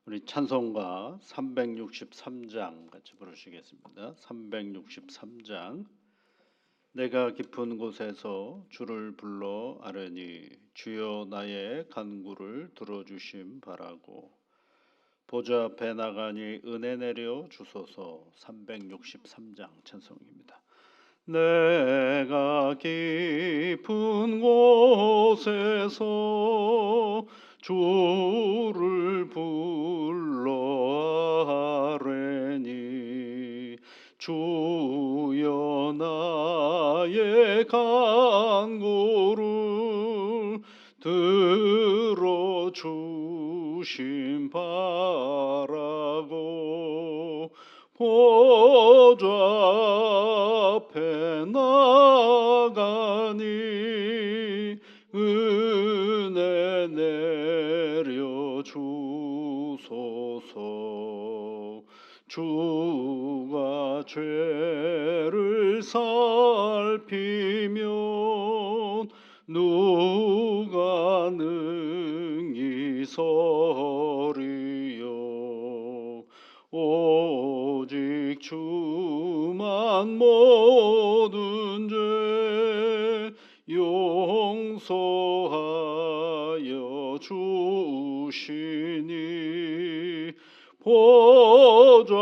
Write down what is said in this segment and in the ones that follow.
우리 찬송가 363장 같이 부르시겠습니다. 363장. 내가 깊은 곳에서 주를 불러 아뢰니 주여 나의 간구를 들어주심 바라고 보좌 앞에 나가니 은혜 내려 주소서. 363장 찬송입니다. 내가 깊은 곳에서 주를 불러 아뢰니 주여 나의 간구를 들어주심 바라고 보좌 앞에 나가니 은혜 내려 주소서. 주가 죄를 살피면 누가 능히 서리요. 오직 주만 모든 죄 용서하여 주시니 보좌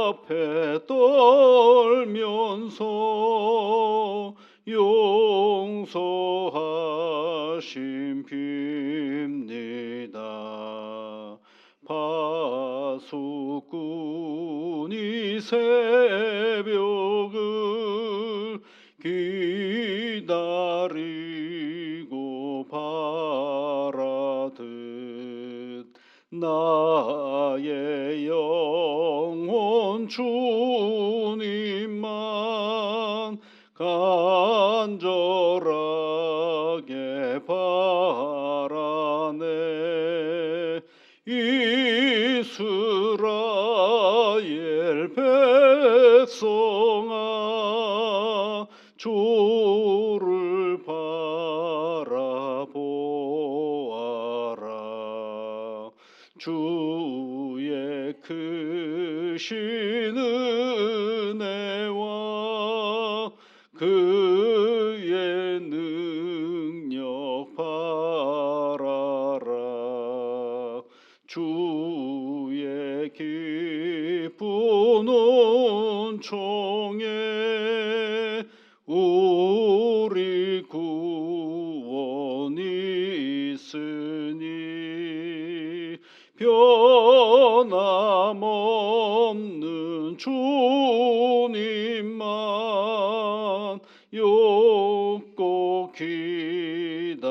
앞에 떨면서 용서하심 빕니다. 파수꾼이 새벽을 기다리고 바라듯 나의 영혼 주님만 간절하게 바라네. 이스라엘 백성아 주를 바라보아라. 주의 크신 은혜와 그의 능력 바라라. 주의 기쁜 은총에 우리 구원이 있으니 변함없는 주님만 욕고 기다릴지라.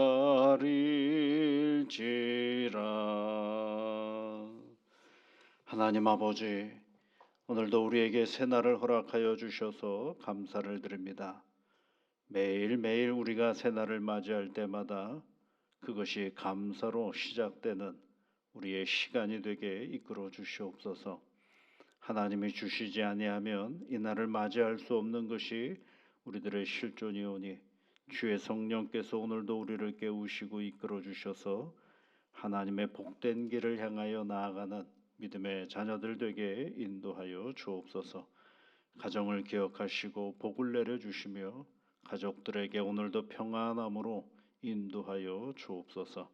하나님 아버지, 오늘도 우리에게 새날을 허락하여 주셔서 감사를 드립니다. 매일매일 우리가 새날을 맞이할 때마다 그것이 감사로 시작되는 우리의 시간이 되게 이끌어 주시옵소서. 하나님이 주시지 아니하면 이 날을 맞이할 수 없는 것이 우리들의 실존이오니 주의 성령께서 오늘도 우리를 깨우시고 이끌어 주셔서 하나님의 복된 길을 향하여 나아가는 믿음의 자녀들 되게 인도하여 주옵소서. 가정을 기억하시고 복을 내려주시며 가족들에게 오늘도 평안함으로 인도하여 주옵소서.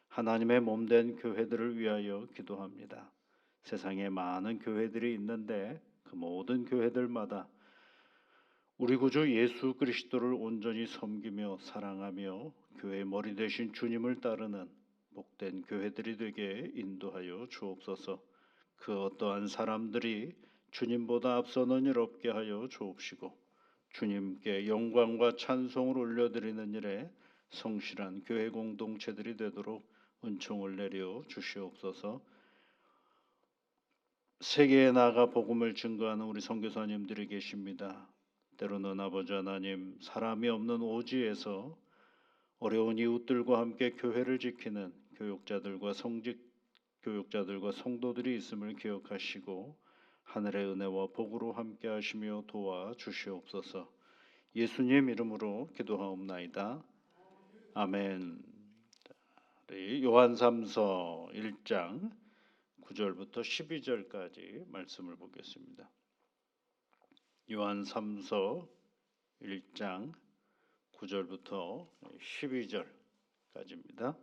하나님의 몸된 교회들을 위하여 기도합니다. 세상에 많은 교회들이 있는데 그 모든 교회들마다 우리 구주 예수 그리스도를 온전히 섬기며 사랑하며 교회의 머리 되신 주님을 따르는 복된 교회들이 되게 인도하여 주옵소서. 그 어떠한 사람들이 주님보다 앞서는 일 없게 하여 주옵시고 주님께 영광과 찬송을 올려드리는 일에 성실한 교회 공동체들이 되도록 은총을 내려 주시옵소서. 세계에 나가 복음을 증거하는 우리 선교사님들이 계십니다. 때로는 아버지 하나님, 사람이 없는 오지에서 어려운 이웃들과 함께 교회를 지키는 교육자들과 성도들이 있음을 기억하시고 하늘의 은혜와 복으로 함께 하시며 도와 주시옵소서. 예수님 이름으로 기도하옵나이다. 아멘. 우리 요한삼서 1장 9절부터 12절까지 말씀을 보겠습니다. 요한삼서 1장 9절부터 12절까지입니다.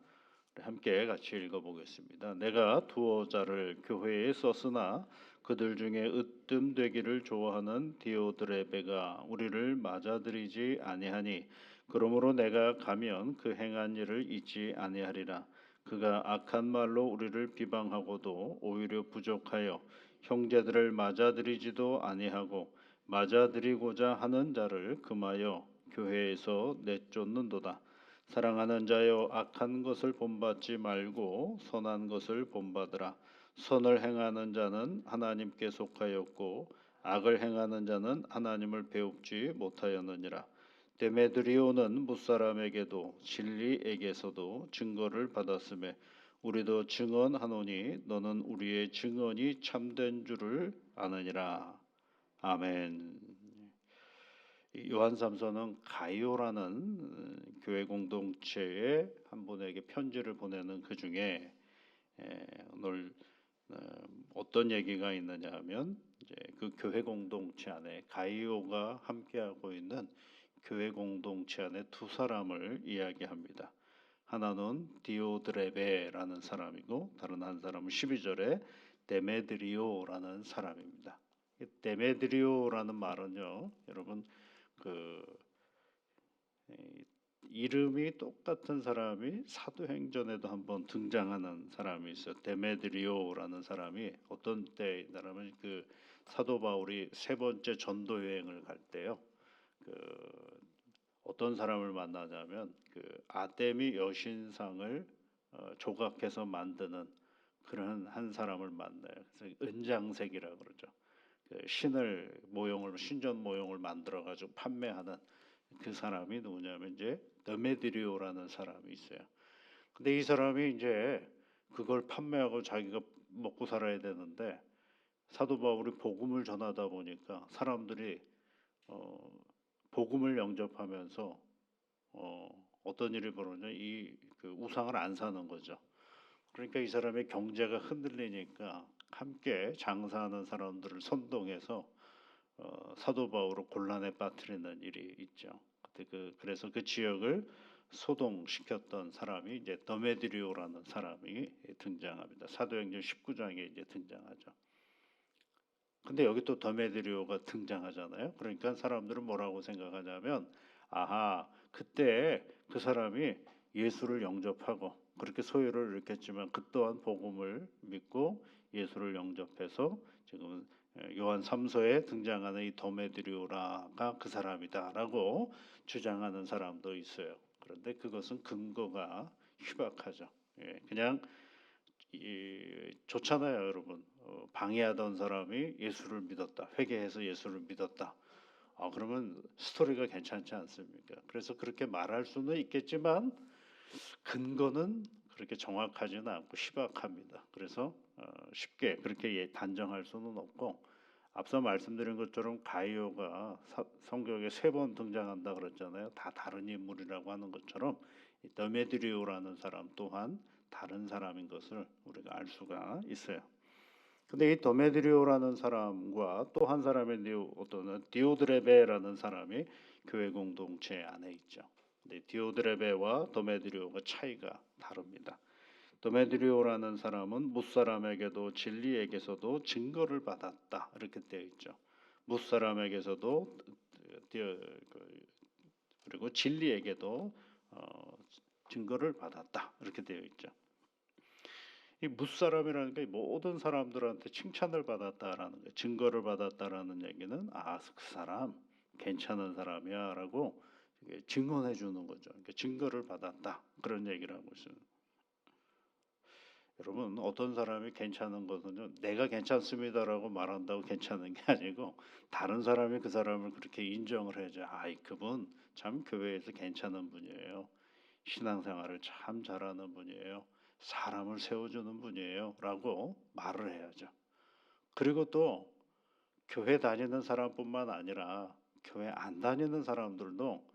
함께 같이 읽어보겠습니다. 내가 두어 자를 교회에 썼으나 그들 중에 으뜸되기를 좋아하는 디오드레베가 우리를 맞아들이지 아니하니 그러므로 내가 가면 그 행한 일을 잊지 아니하리라. 그가 악한 말로 우리를 비방하고도 오히려 부족하여 형제들을 맞아들이지도 아니하고 맞아들이고자 하는 자를 금하여 교회에서 내쫓는도다. 사랑하는 자여, 악한 것을 본받지 말고 선한 것을 본받으라. 선을 행하는 자는 하나님께 속하였고 악을 행하는 자는 하나님을 배웁지 못하였느니라. 데메드리오는 무사람에게도 진리에게서도 증거를 받았음에 우리도 증언하노니 너는 우리의 증언이 참된 줄을 아느니라. 아멘. 요한삼서는 가이오라는 교회 공동체의 한 분에게 편지를 보내는 그 중에 오늘 어떤 얘기가 있느냐 하면 이제 그 교회 공동체 안에 가이오가 함께하고 있는 교회 공동체 안에 두 사람을 이야기합니다. 하나는 디오드레베라는 사람이고 다른 한 사람은 12절에 데메드리오라는 사람입니다. 데메드리오라는 말은요, 여러분 그 이름이 똑같은 사람이 사도행전에도 한번 등장하는 사람이 있어요. 데메드리오라는 사람이 어떤 때에 있냐면 그 사도 바울이 세 번째 전도 여행을 갈 때요. 그 어떤 사람을 만나냐면 그 아데미 여신상을 조각해서 만드는 그런 한 사람을 만나요. 그래서 은장색이라고 그러죠. 그 신을 모형을 신전 모형을 만들어 가지고 판매하는 그 사람이 누구냐면 이제 데메드리오라는 사람이 있어요. 근데 이 사람이 이제 그걸 판매하고 자기가 먹고 살아야 되는데 사도 바울이 복음을 전하다 보니까 사람들이 복음을 영접하면서 어떤 일이 벌어지냐 그 우상을 안 사는 거죠. 그러니까 이 사람의 경제가 흔들리니까 함께 장사하는 사람들을 선동해서 사도 바울을 곤란에 빠뜨리는 일이 있죠. 그래서 그 지역을 소동시켰던 사람이 이제 더메드리오라는 사람이 등장합니다. 사도행전 19장에 이제 등장하죠. 근데 여기 또 더메드리오가 등장하잖아요. 그러니까 사람들은 뭐라고 생각하냐면 아하, 그때 그 사람이 예수를 영접하고 그렇게 소유를 일으켰지만 그 또한 복음을 믿고 예수를 영접해서 지금 요한 3서에 등장하는 이 더메드리오라가 그 사람이다라고 주장하는 사람도 있어요. 그런데 그것은 근거가 희박하죠. 그냥 좋잖아요, 여러분. 방해하던 사람이 예수를 믿었다, 회개해서 예수를 믿었다. 그러면 스토리가 괜찮지 않습니까? 그래서 그렇게 말할 수는 있겠지만 근거는 그렇게 정확하지는 않고 희박합니다. 그래서 쉽게 그렇게 단정할 수는 없고 앞서 말씀드린 것처럼 가이오가 성경에 3번 등장한다 그랬잖아요. 다 다른 인물이라고 하는 것처럼 더메드리오라는 사람 또한 다른 사람인 것을 우리가 알 수가 있어요. 근데 이 더메드리오라는 사람과 또 한 사람의 어떤 디오드레베라는 사람이 교회 공동체 안에 있죠. 근데 디오드레베와 더메드리오가 차이가 다릅니다. 더메드리오라는 사람은 뭇사람에게도 진리에게서도 증거를 받았다 이렇게 되어 있죠. 뭇사람에게서도 그리고 진리에게도 증거를 받았다 이렇게 되어 있죠. 이 뭇사람이라는 게 모든 사람들한테 칭찬을 받았다라는 거예요. 증거를 받았다라는 얘기는 그 사람 괜찮은 사람이야라고 증언해 주는 거죠. 그러니까 증거를 받았다 그런 얘기를 하고 있어요. 여러분 어떤 사람이 괜찮은 것은요 내가 괜찮습니다라고 말한다고 괜찮은 게 아니고 다른 사람이 그 사람을 그렇게 인정을 해야죠. 그분 참 교회에서 괜찮은 분이에요. 신앙생활을 참 잘하는 분이에요. 사람을 세워주는 분이에요 라고 말을 해야죠. 그리고 또 교회 다니는 사람뿐만 아니라 교회 안 다니는 사람들도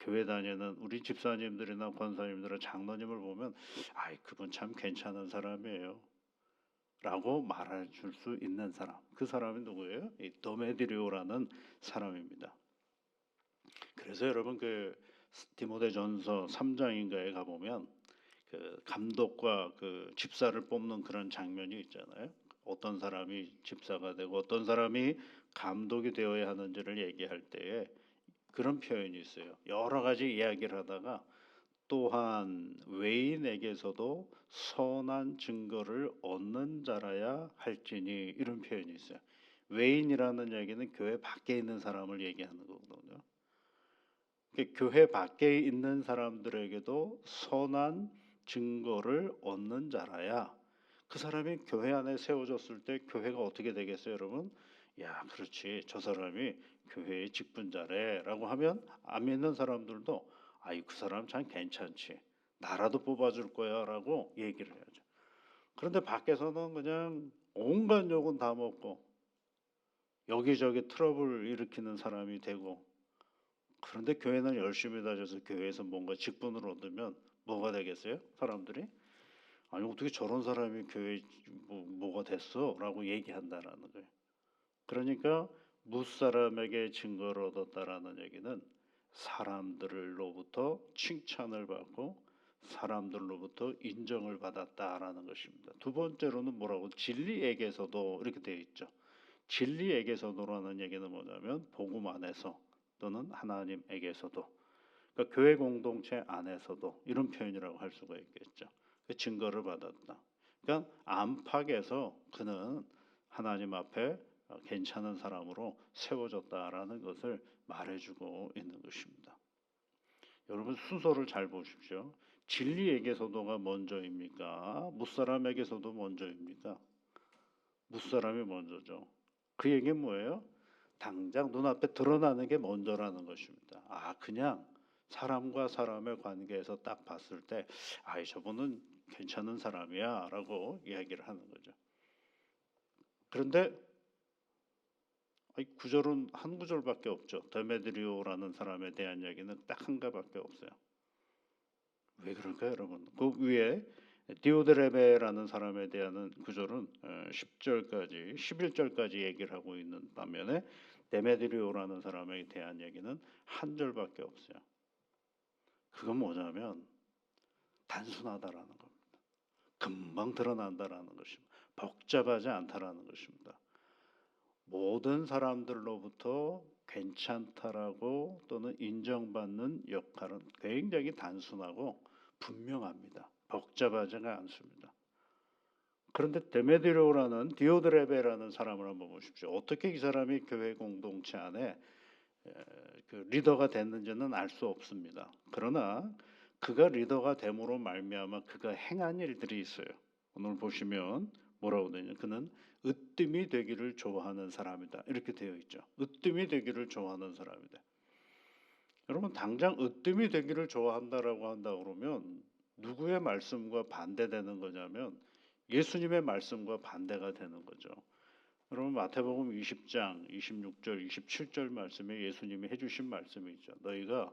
교회 다니는 우리 집사님들이나 권사님들은 장로님을 보면 아이 그분 참 괜찮은 사람이에요 라고 말해 줄 수 있는 사람, 그 사람이 누구예요? 이 도메드리오라는 사람입니다. 그래서 여러분 그 디모데전서 3장인가에 가보면 그 감독과 그 집사를 뽑는 그런 장면이 있잖아요. 어떤 사람이 집사가 되고 어떤 사람이 감독이 되어야 하는지를 얘기할 때에 그런 표현이 있어요. 여러 가지 이야기를 하다가 또한 외인에게서도 선한 증거를 얻는 자라야 할지니, 이런 표현이 있어요. 외인이라는 얘기는 교회 밖에 있는 사람을 얘기하는 거거든요. 교회 밖에 있는 사람들에게도 선한 증거를 얻는 자라야 그 사람이 교회 안에 세워졌을 때 교회가 어떻게 되겠어요, 여러분? 야, 그렇지. 저 사람이 교회의 직분자래라고 하면 안 믿는 사람들도 아이 그 사람 참 괜찮지. 나라도 뽑아줄 거야라고 얘기를 해야죠. 그런데 밖에서는 그냥 온갖 욕은 다 먹고 여기저기 트러블 일으키는 사람이 되고, 그런데 교회는 열심히 다녀서 교회에서 뭔가 직분을 얻으면 뭐가 되겠어요? 사람들이 아니 어떻게 저런 사람이 교회 뭐가 됐어? 라고 얘기한다라는 거예요. 그러니까 무사람에게 증거를 얻었다라는 얘기는 사람들로부터 칭찬을 받고 사람들로부터 인정을 받았다라는 것입니다. 두 번째로는 뭐라고? 진리에게서도 이렇게 되어 있죠. 진리에게서도라는 얘기는 뭐냐면 복음 안에서 또는 하나님에게서도, 그러니까 교회 공동체 안에서도 이런 표현이라고 할 수가 있겠죠. 그 증거를 받았다. 그러니까 안팎에서 그는 하나님 앞에 괜찮은 사람으로 세워졌다라는 것을 말해주고 있는 것입니다. 여러분 순서를 잘 보십시오. 진리에게서도가 먼저입니까? 무사람에게서도 먼저입니까? 무사람이 먼저죠. 그 얘기는 뭐예요? 당장 눈앞에 드러나는 게 먼저라는 것입니다. 그냥 사람과 사람의 관계에서 딱 봤을 때 저분은 괜찮은 사람이야 라고 이야기를 하는 거죠. 그런데 구절은 한 구절밖에 없죠. 데메드리오라는 사람에 대한 이야기는 딱 한 가밖에 없어요. 왜 그럴까요, 여러분? 그 위에 디오드레베라는 사람에 대한 구절은 10절까지 11절까지 얘기를 하고 있는 반면에 데메드리오라는 사람에 대한 얘기는 한 절밖에 없어요. 그건 뭐냐면 단순하다라는 겁니다. 금방 드러난다라는 것입니다. 복잡하지 않다라는 것입니다. 모든 사람들로부터 괜찮다라고 또는 인정받는 역할은 굉장히 단순하고 분명합니다. 복잡하지가 않습니다. 그런데 데메드리오라는 디오드레베라는 사람을 한번 보십시오. 어떻게 이 사람이 교회 공동체 안에 그 리더가 됐는지는 알 수 없습니다. 그러나 그가 리더가 됨으로 말미암아 그가 행한 일들이 있어요. 오늘 보시면 뭐라고 되냐? 그는 으뜸이 되기를 좋아하는 사람이다. 이렇게 되어 있죠. 으뜸이 되기를 좋아하는 사람이다. 여러분 당장 으뜸이 되기를 좋아한다라고 한다 그러면 누구의 말씀과 반대되는 거냐면 예수님의 말씀과 반대가 되는 거죠. 여러분 마태복음 20장 26절 27절 말씀에 예수님이 해주신 말씀이 있죠. 너희가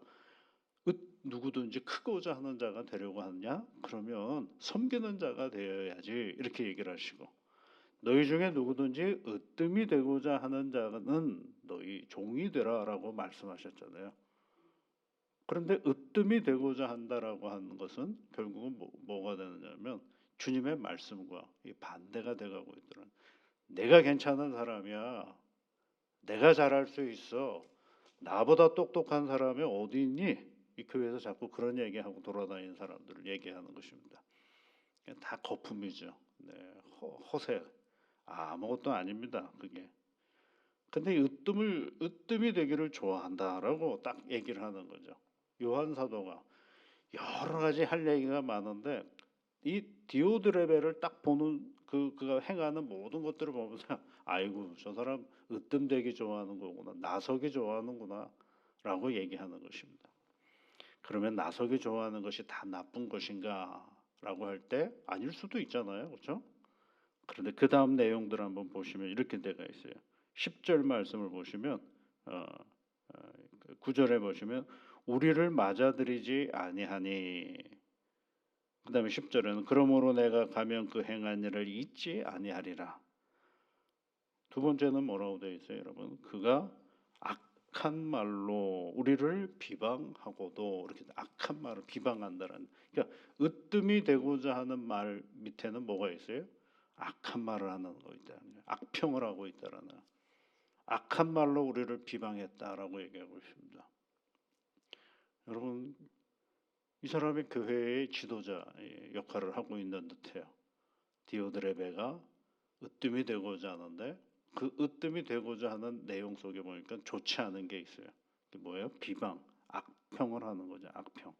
누구든지 크고자 하는 자가 되려고 하느냐? 그러면 섬기는 자가 되어야지, 이렇게 얘기를 하시고, 너희 중에 누구든지 으뜸이 되고자 하는 자는 너희 종이 되라라고 말씀하셨잖아요. 그런데 으뜸이 되고자 한다라고 하는 것은 결국은 뭐가 되느냐면 주님의 말씀과 이 반대가 돼가고 있더라는. 내가 괜찮은 사람이야. 내가 잘할 수 있어. 나보다 똑똑한 사람이 어디 있니? 이 교회에서 자꾸 그런 얘기하고 돌아다니는 사람들을 얘기하는 것입니다. 다 거품이죠. 네, 허세. 아무것도 아닙니다. 그게. 근데 으뜸이 되기를 좋아한다라고 딱 얘기를 하는 거죠. 요한 사도가 여러 가지 할 얘기가 많은데 이 디오드레베를 딱 보는 그가 행하는 모든 것들을 보면서 아이고 저 사람 으뜸되기 좋아하는 거구나, 나서기 좋아하는구나 라고 얘기하는 것입니다. 그러면 나서기 좋아하는 것이 다 나쁜 것인가 라고 할 때 아닐 수도 있잖아요. 그렇죠? 그런데 그 다음 내용들 한번 보시면 이렇게 되어 있어요. 10절 말씀을 보시면 9절에 보시면 우리를 맞아들이지 아니하니. 그다음에 10절에는 그러므로 내가 가면 그 행한 일을 잊지 아니하리라. 두 번째는 뭐라고 되어 있어요, 여러분? 그가 악한 말로 우리를 비방하고도, 이렇게 악한 말을 비방한다는, 그러니까 으뜸이 되고자 하는 말 밑에는 뭐가 있어요? 악한 말을 하는 거 있다는 거예요. 악평을 하고 있다라는, 악한 말로 우리를 비방했다라고 얘기하고 있습니다. 여러분, 이 사람이 교회의 지도자 역할을 하고 있는 듯해요. 디오드레베가 으뜸이 되고자 하는데, 그 으뜸이 되고자 하는 내용 속에 보니까 좋지 않은 게 있어요. 그게 뭐예요? 비방, 악평을 하는 거죠. 악평,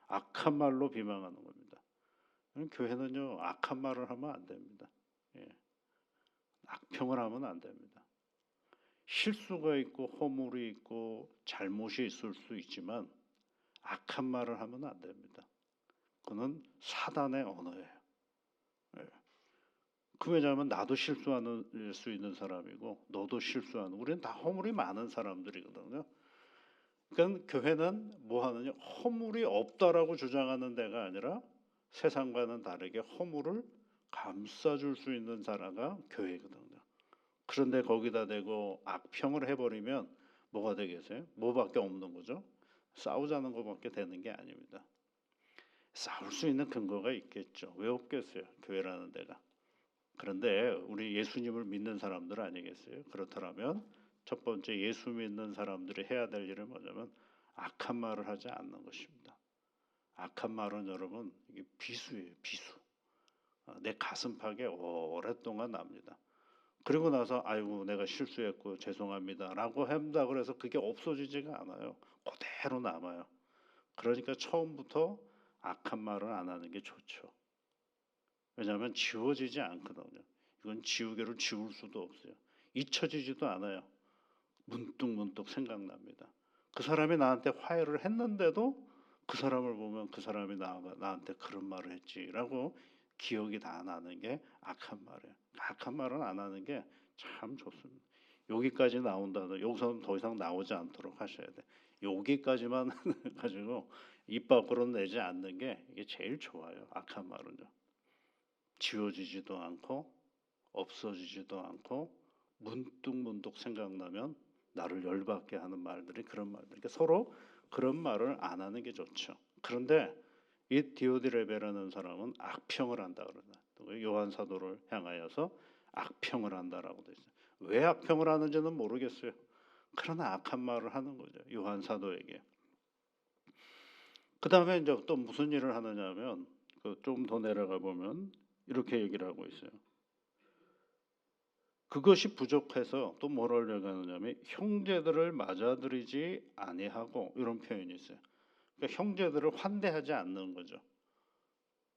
악한 말로 비방하는 겁니다. 교회는요, 악한 말을 하면 안 됩니다. 예. 악평을 하면 안 됩니다. 실수가 있고 허물이 있고 잘못이 있을 수 있지만 악한 말을 하면 안 됩니다. 그는 사단의 언어예요. 예. 그 왜냐하면 나도 실수하는 수 있는 사람이고 너도 실수하는, 우리는 다 허물이 많은 사람들이거든요. 그러니까 교회는 뭐 하느냐, 허물이 없다라고 주장하는 데가 아니라 세상과는 다르게 허물을 감싸줄 수 있는 자라가 교회거든요. 그런데 거기다 대고 악평을 해버리면 뭐가 되겠어요? 뭐밖에 없는 거죠? 싸우자는 것밖에 되는 게 아닙니다. 싸울 수 있는 근거가 있겠죠. 왜 없겠어요? 교회라는 데가. 그런데 우리 예수님을 믿는 사람들 아니겠어요? 그렇다면 첫 번째 예수 믿는 사람들이 해야 될 일은 뭐냐면 악한 말을 하지 않는 것입니다. 악한 말은 여러분 이게 비수예요, 비수. 내 가슴팍에 오랫동안 납니다. 그리고 나서 아이고 내가 실수했고 죄송합니다라고 한다 그래서 그게 없어지지가 않아요. 그대로 남아요. 그러니까 처음부터 악한 말을 안 하는 게 좋죠. 왜냐하면 지워지지 않거든요. 이건 지우개로 지울 수도 없어요. 잊혀지지도 않아요. 문득문득 생각납니다. 그 사람이 나한테 화해를 했는데도 그 사람을 보면 그 사람이 나한테 그런 말을 했지라고 기억이 다 나는 게 악한 말이에요. 악한 말은 안 하는 게 참 좋습니다. 여기까지 나온다도 여기서는 더 이상 나오지 않도록 하셔야 돼. 여기까지만 가지고 입 밖으로 내지 않는 게 이게 제일 좋아요. 악한 말은요. 지워지지도 않고 없어지지도 않고 문득문득 생각나면 나를 열받게 하는 말들이 그런 말들. 그러니까 서로 그런 말을 안 하는 게 좋죠. 그런데 이 디오드레베라는 사람은 악평을 한다 그러나 요한 사도를 향하여서 악평을 한다라고 돼 있어요. 왜 악평을 하는지는 모르겠어요. 그러나 악한 말을 하는 거죠. 요한 사도에게. 그 다음에 이제 또 무슨 일을 하느냐면 좀 더 내려가 보면 이렇게 얘기를 하고 있어요. 그것이 부족해서 또 뭐라고 하느냐면 형제들을 맞아들이지 아니하고, 이런 표현이 있어요. 그러니까 형제들을 환대하지 않는 거죠.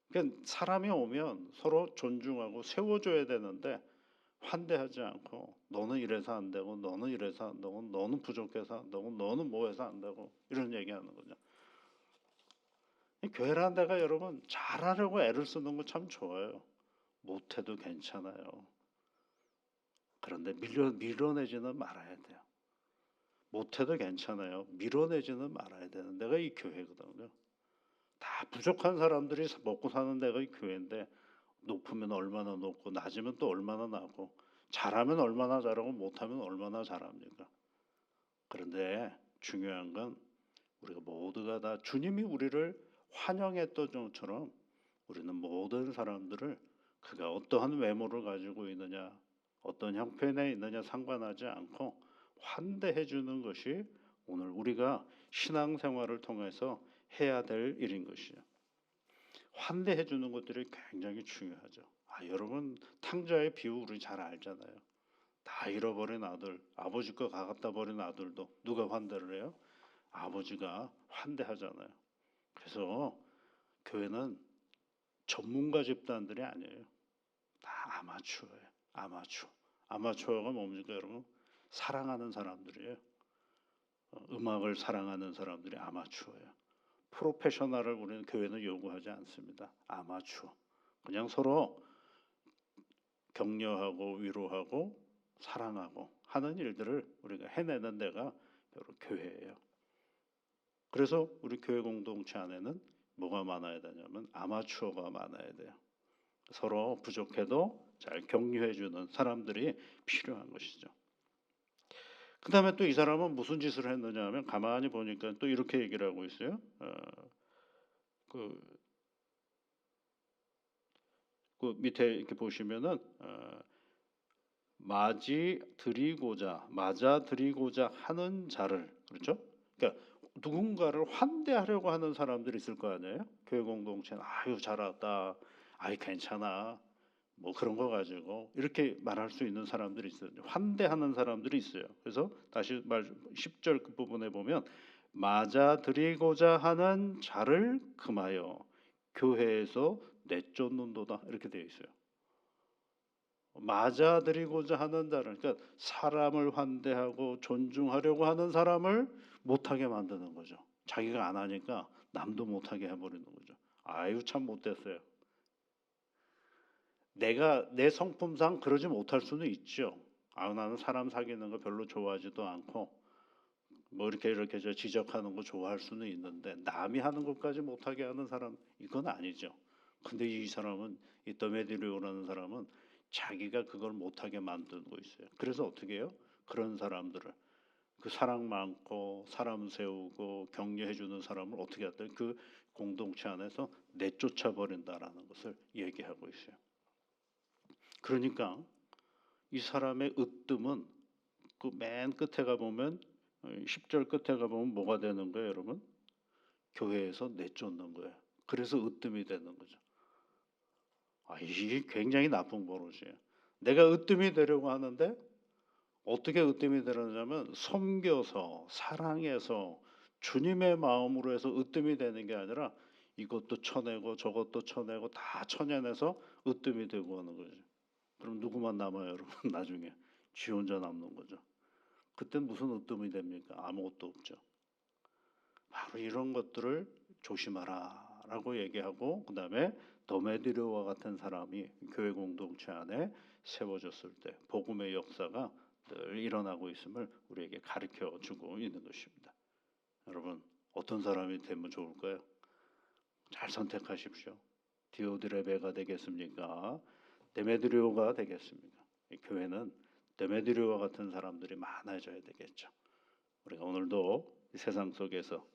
그러니까 사람이 오면 서로 존중하고 세워줘야 되는데 환대하지 않고 너는 이래서 안 되고 너는 이래서 안 되고 너는 부족해서 안 되고 너는 뭐해서 안 되고 이런 얘기하는 거죠. 이 교회라는 데가 여러분 잘하려고 애를 쓰는 거 참 좋아요. 못해도 괜찮아요. 그런데 밀어내지는 말아야 돼요. 못해도 괜찮아요. 밀어내지는 말아야 되는 데가 이 교회거든요. 다 부족한 사람들이 먹고 사는 데가 이 교회인데, 높으면 얼마나 높고 낮으면 또 얼마나 낮고, 잘하면 얼마나 잘하고 못하면 얼마나 잘합니까? 그런데 중요한 건 우리가 모두가 다 주님이 우리를 환영했던 것처럼 우리는 모든 사람들을 그가 어떠한 외모를 가지고 있느냐, 어떤 형편에 있느냐 상관하지 않고 환대해 주는 것이 오늘 우리가 신앙생활을 통해서 해야 될 일인 것이죠. 환대해 주는 것들이 굉장히 중요하죠. 여러분 탕자의 비유 우리 잘 알잖아요. 다 잃어버린 아들, 아버지 거 갖다 버린 아들도 누가 환대를 해요? 아버지가 환대하잖아요. 그래서 교회는 전문가 집단들이 아니에요. 다 아마추어예요. 아마추어. 아마추어가 뭡니까 여러분? 사랑하는 사람들이에요. 음악을 사랑하는 사람들이 아마추어예요. 프로페셔널을 우리는 교회는 요구하지 않습니다. 아마추어. 그냥 서로 격려하고 위로하고 사랑하고 하는 일들을 우리가 해내는 데가 바로 교회예요. 그래서 우리 교회 공동체 안에는 뭐가 많아야 되냐면 아마추어가 많아야 돼요. 서로 부족해도 잘 격려해 주는 사람들이 필요한 것이죠. 그 다음에 또 이 사람은 무슨 짓을 했느냐 하면 가만히 보니까 또 이렇게 얘기를 하고 있어요. 그, 그 밑에 이렇게 보시면은 맞아 드리고자 하는 자를, 그렇죠? 그러니까 누군가를 환대하려고 하는 사람들이 있을 거 아니에요? 교회 공동체는 아유 잘 왔다, 아이 괜찮아, 뭐 그런 거 가지고 이렇게 말할 수 있는 사람들이 있어요. 환대하는 사람들이 있어요. 그래서 다시 말 10절 그 부분에 보면 맞아 드리고자 하는 자를 금하여 교회에서 내쫓는도다 이렇게 되어 있어요. 맞아들이고자 하는 자를, 그러니까 사람을 환대하고 존중하려고 하는 사람을 못하게 만드는 거죠. 자기가 안 하니까 남도 못하게 해버리는 거죠. 아유 참 못됐어요. 내가 내 성품상 그러지 못할 수는 있죠. 아 나는 사람 사귀는 거 별로 좋아하지도 않고 뭐 이렇게 저 지적하는 거 좋아할 수는 있는데 남이 하는 것까지 못하게 하는 사람 이건 아니죠. 근데 이 사람은 이 더메디리오라는 사람은 자기가 그걸 못하게 만들고 있어요. 그래서 어떻게 해요? 그런 사람들을 그 사랑 많고 사람 세우고 격려해 주는 사람을 어떻게 할까요? 그 공동체 안에서 내쫓아 버린다라는 것을 얘기하고 있어요. 그러니까 이 사람의 으뜸은 그 맨 끝에 가 보면 10절 끝에 가 보면 뭐가 되는 거예요, 여러분? 교회에서 내쫓는 거예요. 그래서 으뜸이 되는 거죠. 아, 이게 굉장히 나쁜 버릇이에요. 내가 으뜸이 되려고 하는데 어떻게 으뜸이 되느냐면 섬겨서 사랑해서 주님의 마음으로 해서 으뜸이 되는 게 아니라 이것도 쳐내고 저것도 쳐내고 다 쳐내내서 으뜸이 되고 하는 거죠. 그럼 누구만 남아요, 여러분? 나중에 지 혼자 남는 거죠. 그때 무슨 으뜸이 됩니까? 아무것도 없죠. 바로 이런 것들을 조심하라라고 얘기하고 그다음에 더메드리오와 같은 사람이 교회 공동체 안에 세워졌을 때 복음의 역사가 늘 일어나고 있음을 우리에게 가르쳐 주고 있는 것입니다. 여러분 어떤 사람이 되면 좋을까요? 잘 선택하십시오. 디오드레베가 되겠습니까? 데메드리오가 되겠습니까? 이 교회는 데메드리오와 같은 사람들이 많아져야 되겠죠. 우리가 오늘도 이 세상 속에서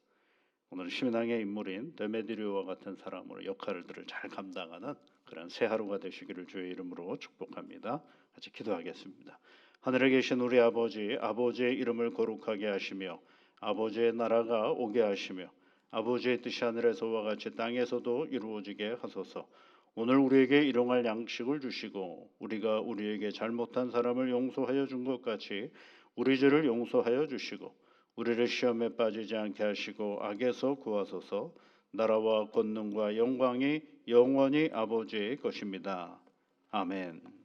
오늘 신앙의 인물인 데메드리오와 같은 사람으로 역할들을 잘 감당하는 그런 새 하루가 되시기를 주의 이름으로 축복합니다. 같이 기도하겠습니다. 하늘에 계신 우리 아버지, 아버지의 이름을 거룩하게 하시며 아버지의 나라가 오게 하시며 아버지의 뜻이 하늘에서와 같이 땅에서도 이루어지게 하소서. 오늘 우리에게 일용할 양식을 주시고 우리가 우리에게 잘못한 사람을 용서하여 준 것 같이 우리 죄를 용서하여 주시고 우리를 시험에 빠지지 않게 하시고 악에서 구하소서. 나라와 권능과 영광이 영원히 아버지의 것입니다. 아멘.